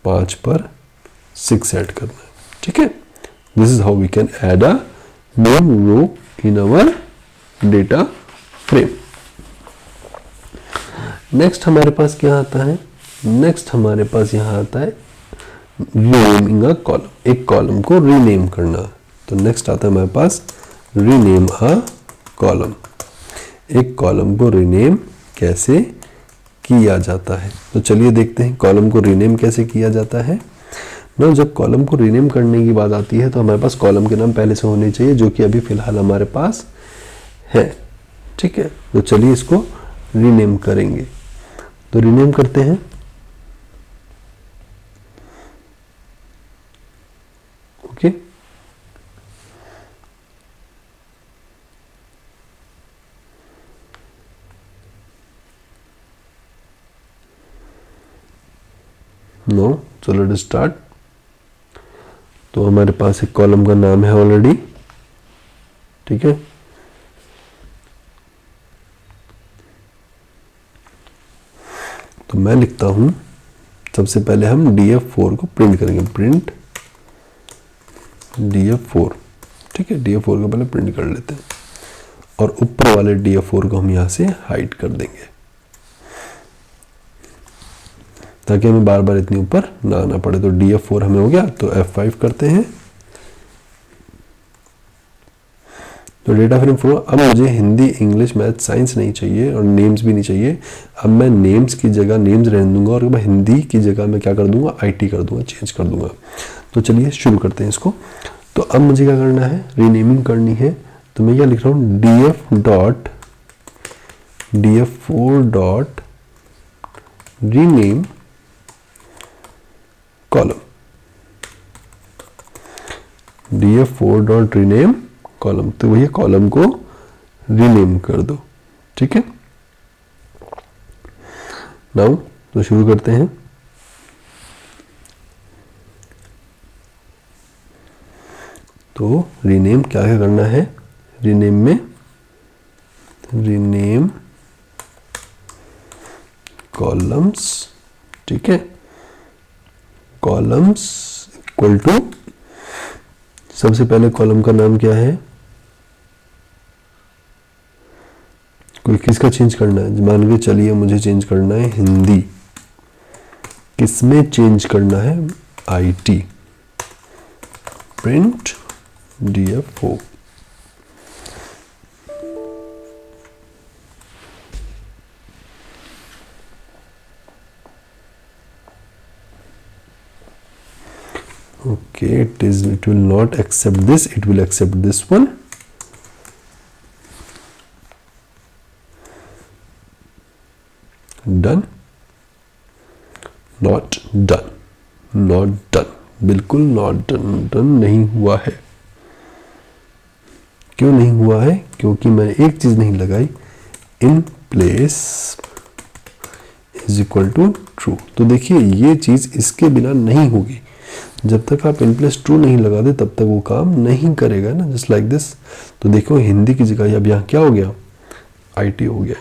पांच पर 6 ऐड करना है, ठीक है। This is how we can add a new row in our data frame. Next हमारे पास क्या आता है, नेक्स्ट हमारे पास यहाँ आता है रीनेमिंग अ कॉलम, एक कॉलम को रीनेम करना। तो नेक्स्ट आता है हमारे पास रीनेम अ कॉलम, एक कॉलम को रीनेम कैसे किया जाता है। तो चलिए देखते हैं कॉलम को रीनेम कैसे किया जाता है ना। जब कॉलम को रीनेम करने की बात आती है तो हमारे पास कॉलम के नाम पहले से होने चाहिए, जो कि अभी फिलहाल हमारे पास है, ठीक है। तो चलिए इसको रीनेम करेंगे। तो रीनेम करते हैं, नो, सो लेट स्टार्ट। तो हमारे पास एक कॉलम का नाम है ऑलरेडी, ठीक है। तो मैं लिखता हूं, सबसे पहले हम df4 को प्रिंट करेंगे, प्रिंट df4, ठीक है। df4 को पहले प्रिंट कर लेते हैं और ऊपर वाले df4 को हम यहां से हाइड कर देंगे ताकि हमें बार बार इतनी ऊपर ना आना पड़े। तो df4 हमें हो गया, तो F5 करते हैं। तो डेटा फ्रेम 4, अब मुझे हिंदी, इंग्लिश, मैथ, साइंस नहीं चाहिए और नेम्स भी नहीं चाहिए। अब मैं नेम्स की जगह नेम्स रहने दूंगा और मैं हिंदी की जगह मैं क्या कर दूंगा, IT कर दूंगा, चेंज कर दूंगा। तो चलिए शुरू करते हैं इसको। तो अब मुझे क्या करना है, रीनेमिंग करनी है। तो मैं क्या लिख रहा हूँ, df4 dot rename column, df4 dot rename column. तो भैया कॉलम को रीनेम कर दो, ठीक है। नाउ तो शुरू करते हैं। तो रीनेम क्या क्या करना है, रीनेम में रीनेम कॉलम्स, ठीक है। कॉलम्स इक्वल टू, सबसे पहले कॉलम का नाम क्या है, कोई किसका चेंज करना है, मान के चलिए मुझे चेंज करना है हिंदी, किसमें चेंज करना है, IT, print df4। Okay, it will not accept this, it will accept this one. Done, not done, not done, बिल्कुल not done, done नहीं हुआ है। क्यों नहीं हुआ है, क्योंकि मैंने एक चीज नहीं लगाई, in place is equal to true। तो देखिए ये चीज इसके बिना नहीं होगी, जब तक आप इन प्लेस ट्रू नहीं लगा दे तब तक वो काम नहीं करेगा ना, जस्ट लाइक दिस। तो देखो हिंदी की जगह अब यहाँ क्या हो गया, IT हो गया,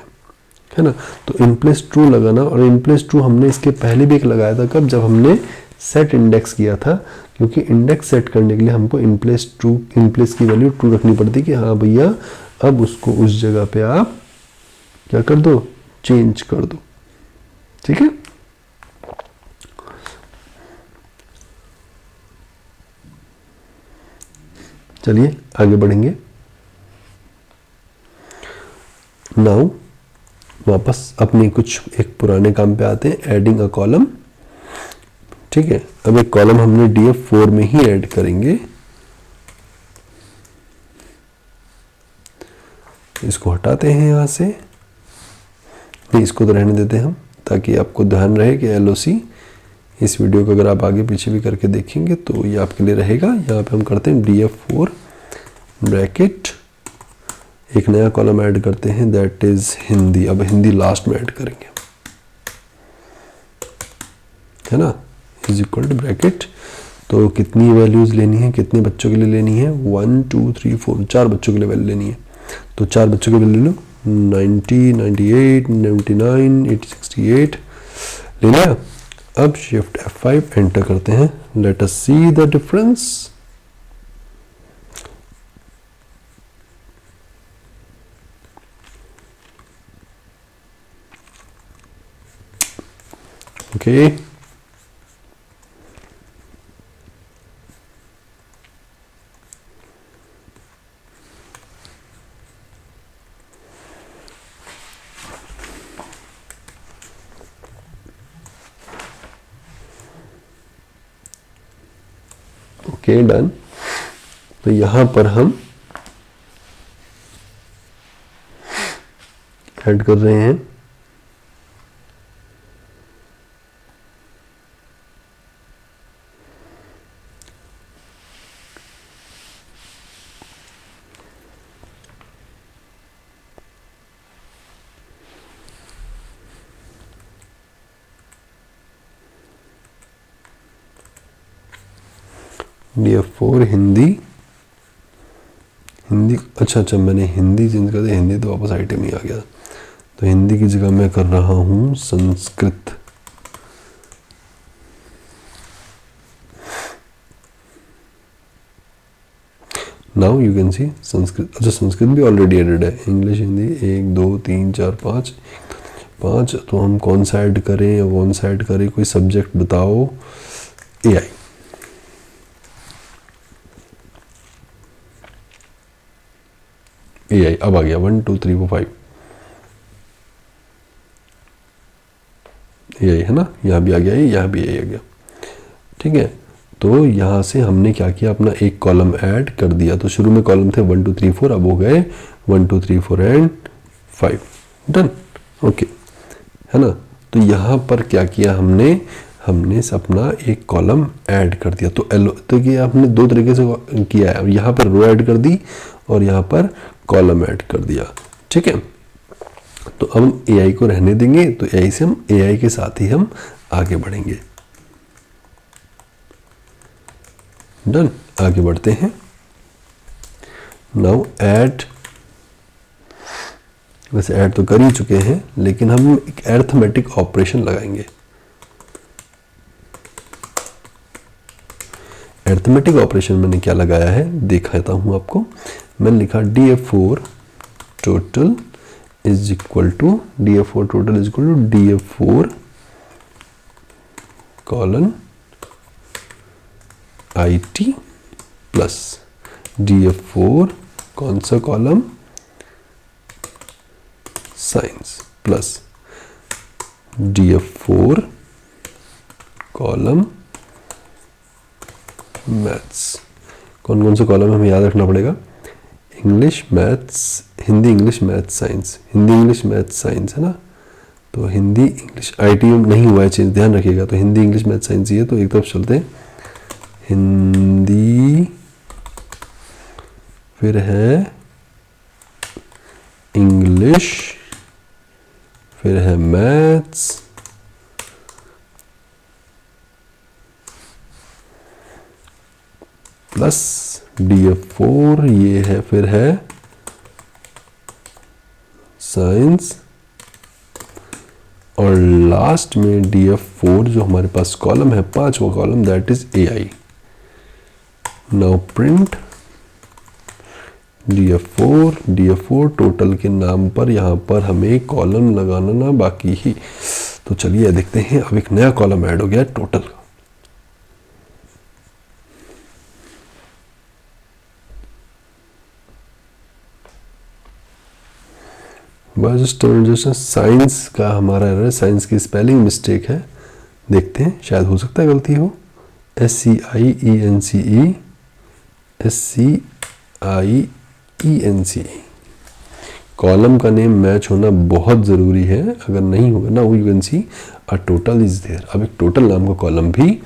है ना। तो इन प्लेस ट्रू लगाना, और इन प्लेस ट्रू हमने इसके पहले भी एक लगाया था, कब, जब हमने सेट इंडेक्स किया था। क्योंकि इंडेक्स सेट करने के लिए हमको इन प्लेस की वैल्यू ट्रू रखनी पड़ती कि हाँ भैया अब उसको उस जगह पे आप क्या कर दो, चेंज कर दो, ठीक है। चलिए आगे बढ़ेंगे। नाउ वापस अपने कुछ एक पुराने काम पे आते हैं, एडिंग अ कॉलम, ठीक है। अब एक कॉलम हमने df4 में ही ऐड करेंगे, इसको हटाते हैं यहां से, नहीं इसको तो रहने देते हैं हम, ताकि आपको ध्यान रहे कि LOC, इस वीडियो को अगर आप आगे पीछे भी करके देखेंगे तो ये आपके लिए रहेगा। यहाँ पे हम करते हैं df4 ब्रैकेट, एक नया कॉलम ऐड करते हैं, दैट इज हिंदी। अब हिंदी लास्ट में ऐड करेंगे, है ना, इज इक्वल टू ब्रैकेट। तो कितनी वैल्यूज लेनी है, कितने बच्चों के लिए लेनी है, 1 2 3 4, 4 बच्चों के लिए वैल्यू लेनी है। तो 4 बच्चों के लिए ले लो, 90 98 99 868 ले लिया। अब शिफ्ट F5 एंटर करते हैं, let us see the difference. Okay, okay done. तो यहां पर हम ऐड कर रहे हैं df4 हिंदी, अच्छा मैंने हिंदी चेंज कर दिया, हिंदी तो वापस आईटी में आ गया, तो हिंदी की जगह मैं कर रहा हूँ संस्कृत। नाउ यू कैन सी संस्कृत, अच्छा संस्कृत भी ऑलरेडी एडेड है, इंग्लिश हिंदी 1 2 3 4 5, तो हम कौन सा ऐड करें या कौन सा ऐड करें, कोई सब्जेक्ट बताओ। एआई, एआई अब आ गया 1 2 3 4 5, एआई है ना, यहाँ भी आ गया, यहाँ भी एआई आ गया, ठीक है। तो यहाँ से हमने क्या किया, अपना एक कॉलम ऐड कर दिया। तो शुरू में कॉलम थे 1 2 3 4, अब हो गए 1 2 3 4 एंड 5, डन, ओके, है ना। तो यहाँ पर क्या किया हमने अपना एक कॉलम ऐड कर दिया। तो ये हमने दो तरीके से किया है, यहाँ पर रो ऐड कर दी और यहाँ पर कॉलम ऐड कर दिया, ठीक है। तो अब हम एआई को रहने देंगे, तो एआई से हम एआई के साथ ही हम आगे बढ़ेंगे। डन, आगे बढ़ते हैं। नाउ ऐड, वैसे ऐड तो कर ही चुके हैं, लेकिन हम एक अरिथमेटिक ऑपरेशन लगाएंगे। अरिथमेटिक ऑपरेशन मैंने क्या लगाया है दिखाता हूं आपको। मैंने लिखा df4 total is equal to df4 colon IT plus df4 कौन सा column, science, plus df4 column maths. कौन कौन से कॉलम हमें याद रखना पड़ेगा, English maths, Hindi English maths science, Hindi English maths science है ना। तो हिंदी इंग्लिश IT नहीं हुआ है चेंज, ध्यान रखिएगा। तो हिंदी इंग्लिश मैथ्स साइंस ही है, तो एक तरफ चलते हैं, हिंदी, फिर है इंग्लिश, फिर है मैथ्स, प्लस df4 ये है, फिर है साइंस, और लास्ट में df4 जो हमारे पास कॉलम है, पांचवा column, that is AI। Now print df4 total के नाम पर यहां पर हमें कॉलम लगाना ना बाकी ही। तो चलिए देखते हैं, अब एक नया कॉलम ऐड हो गया टोटल का। साइंस का हमारा एरर, साइंस की स्पेलिंग मिस्टेक है, देखते हैं शायद हो सकता है गलती हो। SCIENCE कॉलम का नेम मैच होना बहुत ज़रूरी है, अगर नहीं होगा ना you can see a total is there. अब एक टोटल नाम का कॉलम भी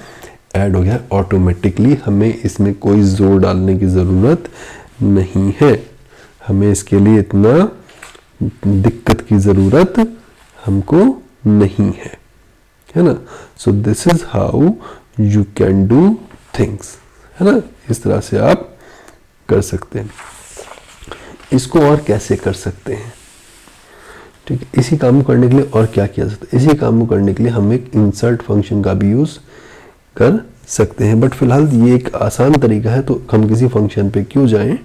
ऐड हो गया ऑटोमेटिकली, हमें इसमें कोई जोर डालने की ज़रूरत नहीं है, हमें इसके लिए इतना दिक्कत की ज़रूरत हमको नहीं है ना। So this is how you can do things, है ना, इस तरह से आप कर सकते हैं। इसको और कैसे कर सकते हैं, ठीक है। इसी काम को करने के लिए और क्या किया सकता है, इसी काम को करने के लिए हम एक इंसर्ट फंक्शन का भी यूज कर सकते हैं, बट फिलहाल ये एक आसान तरीका है, तो हम किसी फंक्शन पे क्यों जाएं।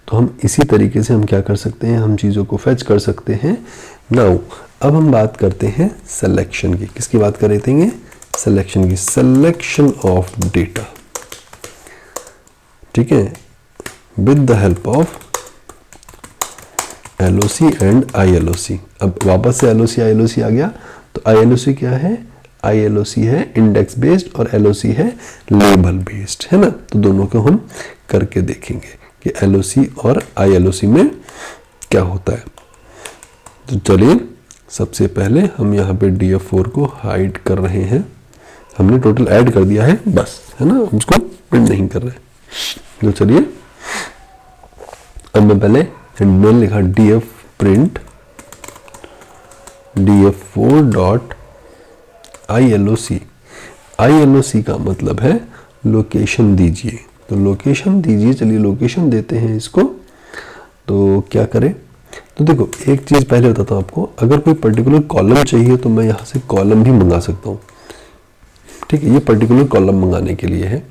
तो हम इसी तरीके से हम क्या कर सकते हैं, हम चीज़ों को फेच कर सकते हैं। नाउ अब हम बात करते हैं सिलेक्शन की। किसकी बात कर रहे थे, सिलेक्शन की, सिलेक्शन ऑफ डेटा, ठीक है, with the help of LOC and ILOC। अब वापस से LOC ILOC आ गया। तो ILOC क्या है, ILOC है इंडेक्स बेस्ड और LOC है लेबल बेस्ड, है ना। तो दोनों को हम करके देखेंगे कि LOC और ILOC में क्या होता है। तो चलिए सबसे पहले हम यहाँ पे df4 को हाइड कर रहे हैं, हमने टोटल ऐड कर दिया है बस, है ना, उसको प्रिंट नहीं कर रहे। तो चलिए अब मैं पहले मैंने लिखा df print df4 dot ILOC। ILOC का मतलब है लोकेशन दीजिए, तो लोकेशन दीजिए, चलिए लोकेशन देते हैं इसको। तो क्या करें, तो देखो एक चीज़ पहले बताता हूँ आपको, अगर कोई पर्टिकुलर कॉलम चाहिए तो मैं यहाँ से कॉलम भी मंगा सकता हूँ, ठीक है। ये पर्टिकुलर कॉलम मंगाने के लिए है,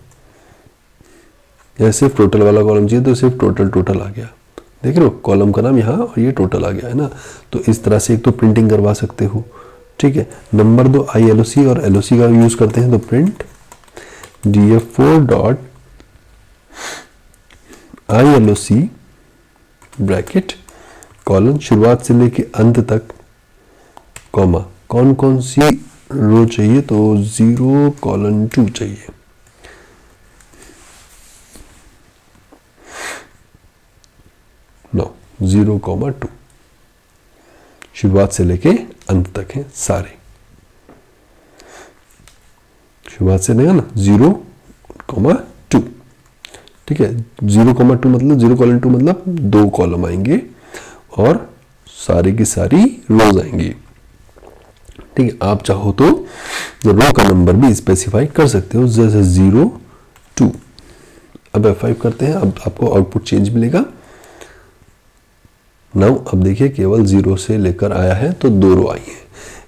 या सिर्फ टोटल वाला कॉलम चाहिए तो सिर्फ टोटल आ गया, देख रहे हो कॉलम का नाम यहाँ और ये टोटल आ गया है ना। तो इस तरह से एक तो प्रिंटिंग करवा सकते हो, ठीक है। नंबर 2 ILOC और LOC का यूज करते हैं, तो print DF4 dot ILOC bracket column शुरुआत से लेके अंत तक कॉमा, कौन कौन सी रो चाहिए, तो 0:2 चाहिए, नो 0:2 शुरुआत से लेके अंत तक है सारे, शुरुआत से लेगा ना 0:2, ठीक है। 0:2 मतलब 0:2 मतलब 2 कॉलम आएंगे और सारी की सारी रोज आएंगी, ठीक है। आप चाहो तो रो का नंबर भी स्पेसिफाई कर सकते हो, जैसे 0:2। अब F5 करते हैं, अब आपको आउटपुट चेंज मिलेगा। नाउ अब देखिए केवल 0 से लेकर आया है तो 2 रो आई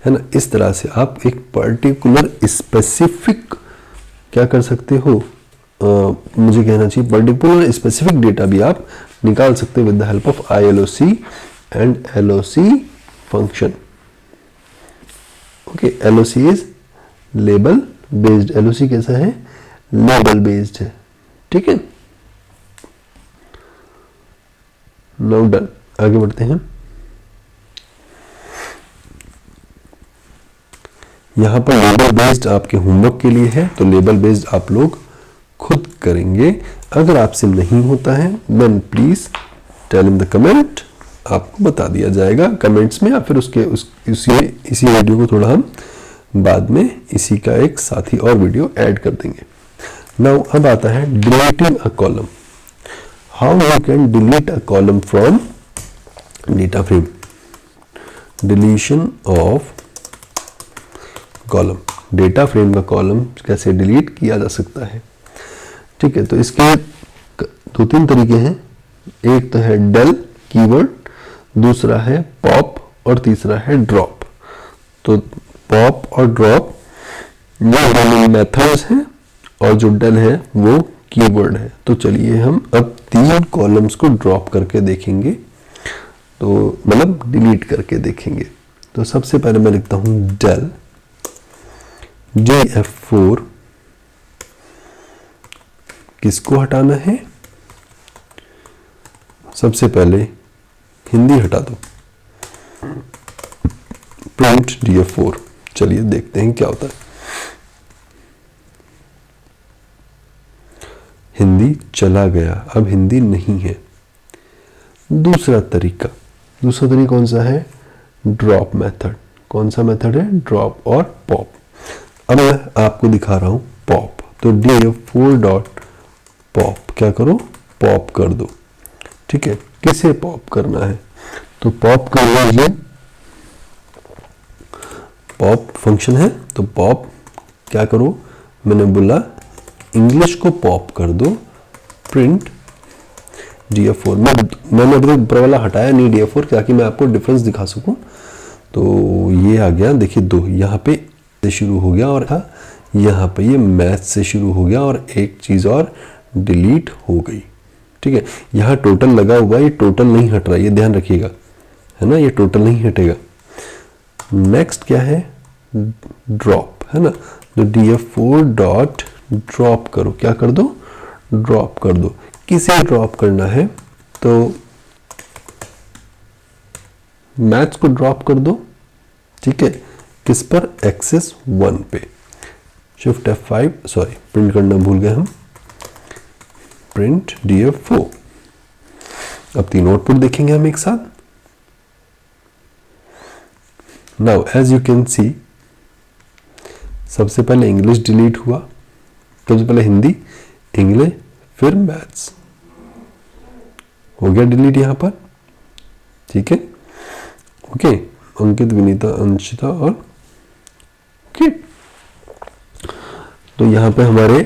है ना। इस तरह से आप एक पर्टिकुलर स्पेसिफिक क्या कर सकते हो, मुझे कहना चाहिए पर्टिकुलर स्पेसिफिक डेटा भी आप निकाल सकते हो with the help of ILOC and LOC function. Okay, LOC is label based, LOC कैसा है, लेबल बेस्ड है, ठीक है। नाउ डन, आगे बढ़ते हैं। यहां पर लेबल बेस्ड आपके होमवर्क के लिए है, तो लेबल बेस्ड आप लोग खुद करेंगे। अगर आपसे नहीं होता है then please tell in the comment, आपको बता दिया जाएगा कमेंट्स में, या फिर इसी वीडियो को थोड़ा हम बाद में इसी का एक साथ ही और वीडियो ऐड कर देंगे। नाउ अब आता है deleting a column, how you can delete a column from data frame. Deletion of column, data frame का कॉलम कैसे डिलीट किया जा सकता है, ठीक है। तो इसके 2-3 तरीके हैं, एक तो है del कीवर्ड, दूसरा है पॉप और तीसरा है ड्रॉप। तो पॉप और ड्रॉप ये मेथड्स हैं और जो del है वो कीवर्ड है। तो चलिए हम अब 3 कॉलम्स को ड्रॉप करके देखेंगे, तो मतलब डिलीट करके देखेंगे। तो सबसे पहले मैं लिखता हूं del DF4, किसको हटाना है, सबसे पहले हिंदी हटा दो, प्रिंट DF4। चलिए देखते हैं क्या होता है। हिंदी चला गया, अब हिंदी नहीं है। दूसरा तरीका कौन सा है, ड्रॉप मेथड। कौन सा मेथड है, ड्रॉप और पॉप। अब मैं आपको दिखा रहा हूं पॉप, तो DF4 डॉट पॉप, क्या करो, पॉप कर दो, ठीक है। किसे पॉप करना है, तो पॉप कर लीजिए, पॉप फंक्शन है, तो पॉप क्या करो, मैंने बोला इंग्लिश को पॉप कर दो, प्रिंट DF4। मैंने अभी ऊपर वाला हटाया नहीं DF4, ताकि मैं आपको डिफरेंस दिखा सकूं। तो ये आ गया, देखिए 2 यहाँ पे से शुरू हो गया और यहाँ पे ये मैथ से शुरू हो गया, और एक चीज और डिलीट हो गई, ठीक है। यहाँ टोटल लगा हुआ, ये टोटल नहीं हट रहा, ये ध्यान रखिएगा, है ना, ये टोटल नहीं हटेगा। नेक्स्ट क्या है, ड्रॉप, है ना। तो DF4 डॉट ड्रॉप करो, क्या कर दो, ड्रॉप कर दो। किसे ड्रॉप करना है, तो मैथ्स को ड्रॉप कर दो, ठीक है। किस पर, एक्सेस 1 पे। शिफ्ट F5, सॉरी प्रिंट करना भूल गए हम, प्रिंट DF4। अब 3 आउटपुट देखेंगे हम एक साथ। Now as you can see, सबसे पहले इंग्लिश डिलीट हुआ, सबसे पहले हिंदी, इंग्लिश, फिर मैथ्स, हो गया डिलीट यहां पर, ठीक है। ओके, अंकित, विनीता, अंशिता और ओके। तो यहां पे हमारे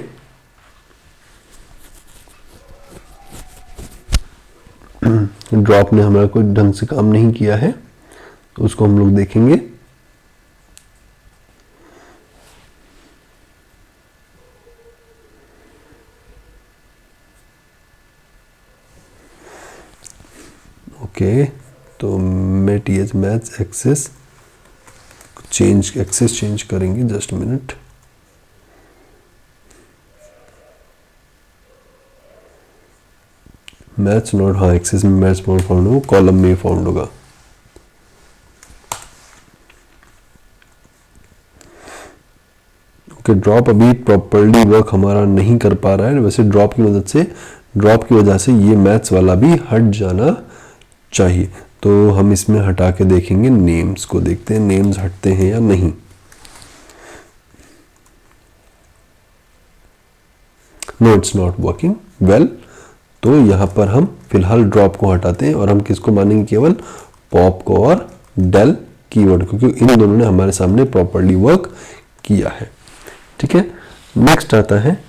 ड्रॉप ने हमारा कोई ढंग से काम नहीं किया है, तो उसको हम लोग देखेंगे। ओके, तो मैं टीएच मैथ्स एक्सेस चेंज करेंगे, जस्ट मिनट। मैथ्स नोट, हाँ एक्सेस में मैथ्स नोट फाउंड होगा, कॉलम में फाउंड होगा। ओके, ड्रॉप अभी प्रॉपर्ली वर्क हमारा नहीं कर पा रहा है। वैसे ड्रॉप की वजह से ये मैथ्स वाला भी हट जाना चाहिए। तो हम इसमें हटा के देखेंगे, नेम्स को देखते हैं नेम्स हटते हैं या नहीं। No it's not working well. तो यहां पर हम फिलहाल ड्रॉप को हटाते हैं और हम किसको मानेंगे, केवल पॉप को और डेल कीवर्ड, क्योंकि इन दोनों ने हमारे सामने प्रॉपर्ली वर्क किया है। ठीक है, नेक्स्ट आता है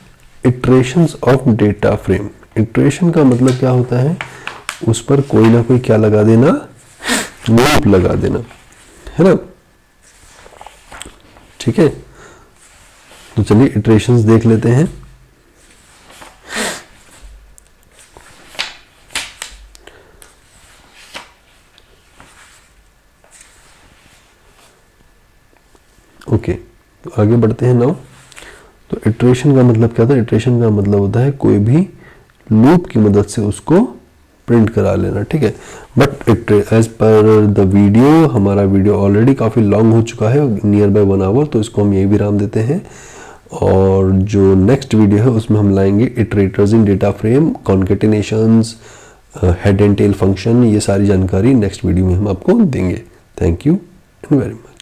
iterations of data frame. Iteration का मतलब क्या होता है, उस पर कोई ना कोई क्या लगा देना, लूप लगा देना, है ना। ठीक है, तो चलिए इटरेशंस देख लेते हैं। ओके, तो आगे बढ़ते हैं नाउ। तो इटरेशन का मतलब क्या था, इटरेशन का मतलब होता है कोई भी लूप की मदद से उसको प्रिंट करा लेना। ठीक है, but as per the video, हमारा वीडियो ऑलरेडी काफ़ी लॉन्ग हो चुका है, नियर बाय 1 आवर, तो इसको हम यही विराम देते हैं। और जो नेक्स्ट वीडियो है उसमें हम लाएंगे iterators in data frame, concatenations, head and tail function, ये सारी जानकारी नेक्स्ट वीडियो में हम आपको देंगे। Thank you and very much.